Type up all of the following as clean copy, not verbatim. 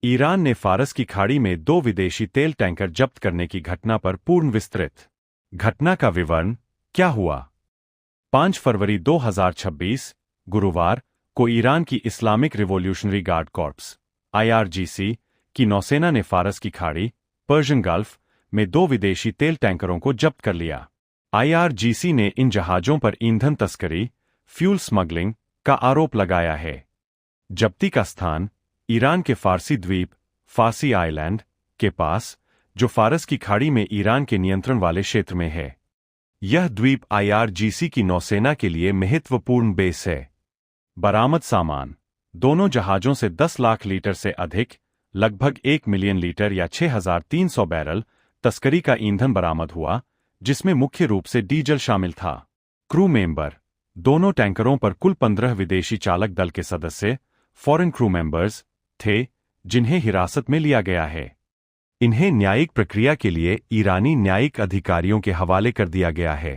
Iran ने फारस की खाड़ी में 2 विदेशी तेल टैंकर जब्त करने की घटना पर पूर्ण विस्तृत। घटना का विवरण क्या हुआ? 5 फरवरी 2026 गुरुवार को ईरान की Islamic revolutionary guard corps (IRGC) की नौसेना ने फारस की खाड़ी पर्शियन गल्फ में 2 विदेशी तेल टैंकरों को जब्त कर लिया। IRGC ने इन जहाजों पर ईंधन तस्करी फ्यूल स्मगलिंग का आरोप लगाया है। जब्ती का स्थान ईरान के फारसी द्वीप फारसी आइलैंड के पास, जो फारस की खाड़ी में ईरान के नियंत्रण वाले क्षेत्र में है। यह द्वीप IRGC की नौसेना के लिए महत्वपूर्ण बेस है। बरामद सामान: दोनों जहाजों से 10 लाख लीटर से अधिक, लगभग 1 मिलियन लीटर या 6,300 बैरल तस्करी का ईंधन बरामद हुआ, जिसमें मुख्य रूप से डीजल शामिल था। क्रू मेंबर: दोनों टैंकरों पर कुल 15 विदेशी चालक दल के सदस्य फॉरेन क्रू मेंबर्स थे, जिन्हें हिरासत में लिया गया है। इन्हें न्यायिक प्रक्रिया के लिए ईरानी न्यायिक अधिकारियों के हवाले कर दिया गया है।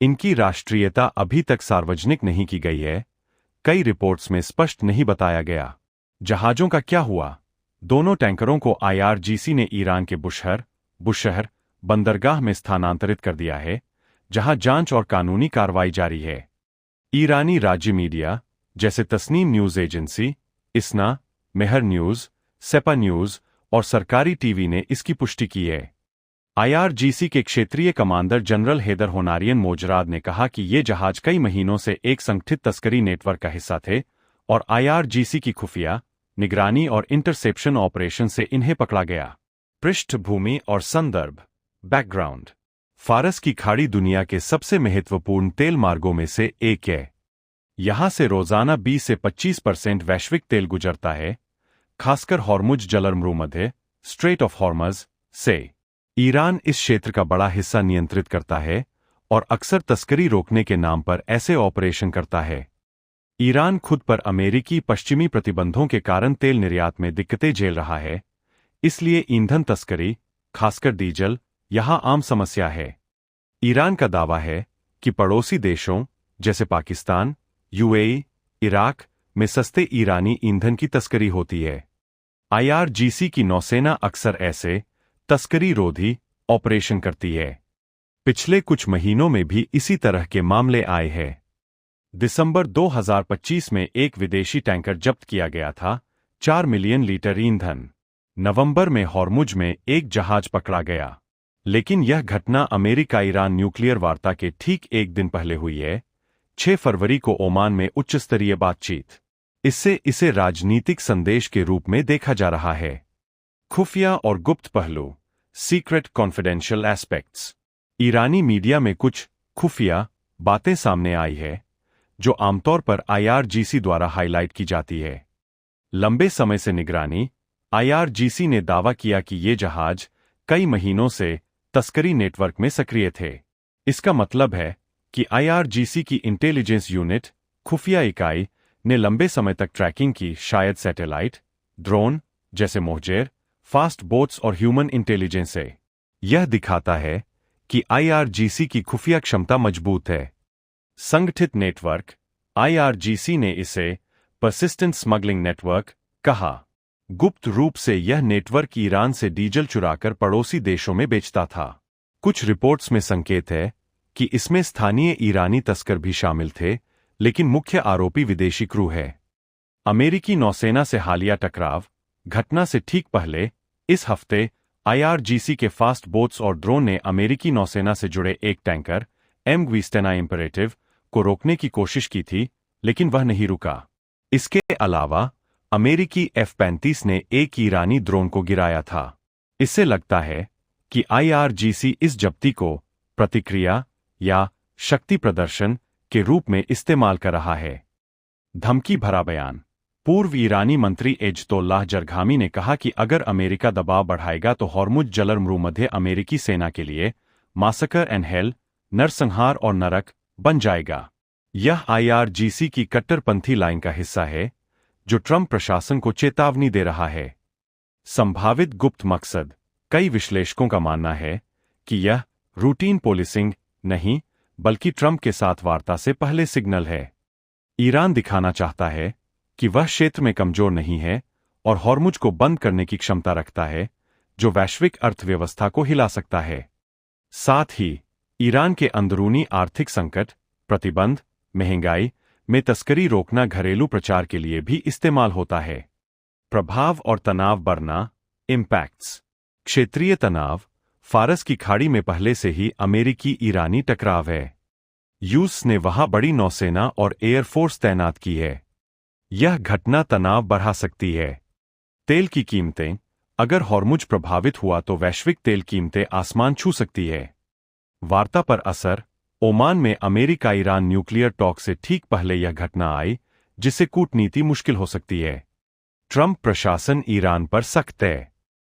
इनकी राष्ट्रीयता अभी तक सार्वजनिक नहीं की गई है। कई रिपोर्ट्स में स्पष्ट नहीं बताया गया। जहाजों का क्या हुआ? दोनों टैंकरों को IRGC ने ईरान के बुशहर बंदरगाह में स्थानांतरित कर दिया है, जहां जांच और कानूनी कार्रवाई जारी है। ईरानी राज्य मीडिया जैसे तस्नीम न्यूज एजेंसी, इसना, मेहर न्यूज, सेपा न्यूज और सरकारी टीवी ने इसकी पुष्टि की है। IRGC के क्षेत्रीय कमांडर जनरल हैदर होनारियन मोजराद ने कहा कि ये जहाज कई महीनों से एक संगठित तस्करी नेटवर्क का हिस्सा थे और IRGC की खुफिया निगरानी और इंटरसेप्शन ऑपरेशन से इन्हें पकड़ा गया। पृष्ठभूमि और संदर्भ। बैकग्राउंड: फारस की खाड़ी दुनिया के सबसे महत्वपूर्ण तेल मार्गों में से एक है। यहां से रोजाना 20 से 25% वैश्विक तेल गुजरता है, खासकर हॉर्मुज जलमरूमध्य स्ट्रेट ऑफ हॉर्मज से। ईरान इस क्षेत्र का बड़ा हिस्सा नियंत्रित करता है और अक्सर तस्करी रोकने के नाम पर ऐसे ऑपरेशन करता है। ईरान खुद पर अमेरिकी पश्चिमी प्रतिबंधों के कारण तेल निर्यात में दिक्कतें झेल रहा है, इसलिए ईंधन तस्करी, खासकर डीजल, यहां आम समस्या है। ईरान का दावा है कि पड़ोसी देशों जैसे पाकिस्तान, UAE, इराक में सस्ते ईरानी ईंधन की तस्करी होती है। IRGC की नौसेना अक्सर ऐसे तस्करी रोधी ऑपरेशन करती है। पिछले कुछ महीनों में भी इसी तरह के मामले आए हैं। दिसंबर 2025 में एक विदेशी टैंकर जब्त किया गया था, 4 मिलियन लीटर ईंधन। नवंबर में हॉर्मुज में एक जहाज पकड़ा गया। लेकिन यह घटना अमेरिका ईरान न्यूक्लियर वार्ता के ठीक एक दिन पहले हुई है, 6 फरवरी को ओमान में उच्च स्तरीय बातचीत। इससे इसे राजनीतिक संदेश के रूप में देखा जा रहा है। खुफिया और गुप्त पहलू, सीक्रेट कॉन्फिडेंशियल एस्पेक्ट्स। ईरानी मीडिया में कुछ खुफिया बातें सामने आई है, जो आमतौर पर IRGC द्वारा हाईलाइट की जाती है। लंबे समय से निगरानी: IRGC ने दावा किया कि ये जहाज कई महीनों से तस्करी नेटवर्क में सक्रिय थे। इसका मतलब है कि IRGC की इंटेलिजेंस यूनिट, खुफिया इकाई, ने लंबे समय तक ट्रैकिंग की, शायद सैटेलाइट, ड्रोन जैसे मोहजेर, फास्ट बोट्स और ह्यूमन इंटेलिजेंस से। यह दिखाता है कि IRGC की खुफिया क्षमता मजबूत है। संगठित नेटवर्क: IRGC ने इसे परसिस्टेंट स्मगलिंग नेटवर्क कहा। गुप्त रूप से यह नेटवर्क ईरान से डीजल चुराकर पड़ोसी देशों में बेचता था। कुछ रिपोर्ट्स में संकेत है कि इसमें स्थानीय ईरानी तस्कर भी शामिल थे, लेकिन मुख्य आरोपी विदेशी क्रू है। अमेरिकी नौसेना से हालिया टकराव: घटना से ठीक पहले इस हफ्ते IRGC के फास्ट बोट्स और ड्रोन ने अमेरिकी नौसेना से जुड़े एक टैंकर एमग्विस्टेना इंपरेटिव को रोकने की कोशिश की थी, लेकिन वह नहीं रुका। इसके अलावा अमेरिकी F-35 ने एक ईरानी ड्रोन को गिराया था। इससे लगता है कि IRGC इस जब्ती को प्रतिक्रिया या शक्ति प्रदर्शन के रूप में इस्तेमाल कर रहा है। धमकी भरा बयान: पूर्व ईरानी मंत्री एजतोल्लाह जरगामी ने कहा कि अगर अमेरिका दबाव बढ़ाएगा तो हॉर्मुज जलमरूमध्य अमेरिकी सेना के लिए मासकर एंड हेल, नरसंहार और नरक, बन जाएगा। यह IRGC की कट्टरपंथी लाइन का हिस्सा है, जो ट्रंप प्रशासन को चेतावनी दे रहा है। संभावित गुप्त मकसद: कई विश्लेषकों का मानना है कि यह रूटीन पुलिसिंग नहीं, बल्कि ट्रंप के साथ वार्ता से पहले सिग्नल है। ईरान दिखाना चाहता है कि वह क्षेत्र में कमजोर नहीं है और हॉर्मुज को बंद करने की क्षमता रखता है, जो वैश्विक अर्थव्यवस्था को हिला सकता है। साथ ही ईरान के अंदरूनी आर्थिक संकट, प्रतिबंध, महंगाई में तस्करी रोकना घरेलू प्रचार के लिए भी इस्तेमाल होता है। प्रभाव और तनाव बढ़ना, इम्पैक्ट्स। क्षेत्रीय तनाव। फारस की खाड़ी में पहले से ही अमेरिकी ईरानी टकराव है। रूस ने वहां बड़ी नौसेना और एयरफोर्स तैनात की है। यह घटना तनाव बढ़ा सकती है। तेल की कीमतें। अगर हॉर्मुज प्रभावित हुआ तो वैश्विक तेल कीमतें आसमान छू सकती है। वार्ता पर असर। ओमान में अमेरिका ईरान न्यूक्लियर टॉक से ठीक पहले यह घटना आई, जिससे कूटनीति मुश्किल हो सकती है। ट्रंप प्रशासन ईरान पर सख्त है।